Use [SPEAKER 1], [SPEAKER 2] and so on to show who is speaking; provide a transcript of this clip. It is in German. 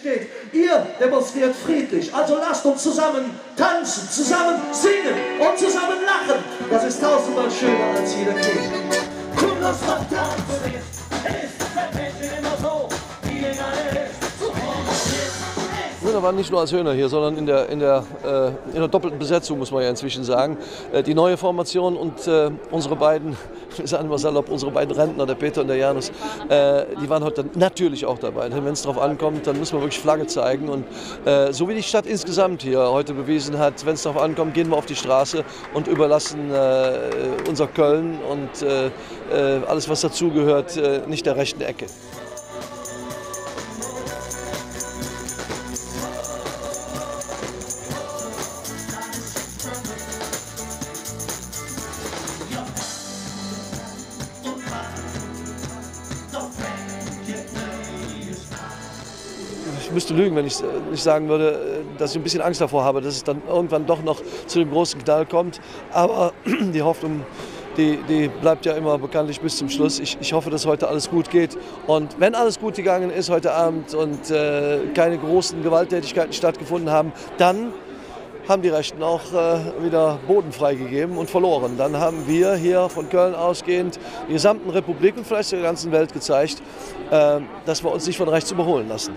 [SPEAKER 1] steht. Ihr demonstriert friedlich, also lasst uns zusammen tanzen, zusammen singen und zusammen lachen. Das ist tausendmal schöner als jeder Krieg. Komm, lass doch tanzen, ist der Menschen immer so, wie der ist.
[SPEAKER 2] Wir waren nicht nur als Höhner hier, sondern in der doppelten Besetzung, muss man ja inzwischen sagen. Die neue Formation und unsere beiden, wir sagen immer salopp, unsere beiden Rentner, der Peter und der Janus, die waren heute natürlich auch dabei. Denn wenn es darauf ankommt, dann müssen wir wirklich Flagge zeigen. Und so wie die Stadt insgesamt hier heute bewiesen hat, wenn es darauf ankommt, gehen wir auf die Straße und überlassen unser Köln und alles, was dazugehört, nicht der rechten Ecke. Ich müsste lügen, wenn ich nicht sagen würde, dass ich ein bisschen Angst davor habe, dass es dann irgendwann doch noch zu dem großen Knall kommt. Aber die Hoffnung, die bleibt ja immer bekanntlich bis zum Schluss. Ich hoffe, dass heute alles gut geht. Und wenn alles gut gegangen ist heute Abend und keine großen Gewalttätigkeiten stattgefunden haben, dann haben die Rechten auch wieder Boden freigegeben und verloren. Dann haben wir hier von Köln ausgehend die gesamten Republik und vielleicht der ganzen Welt gezeigt, dass wir uns nicht von rechts überholen lassen.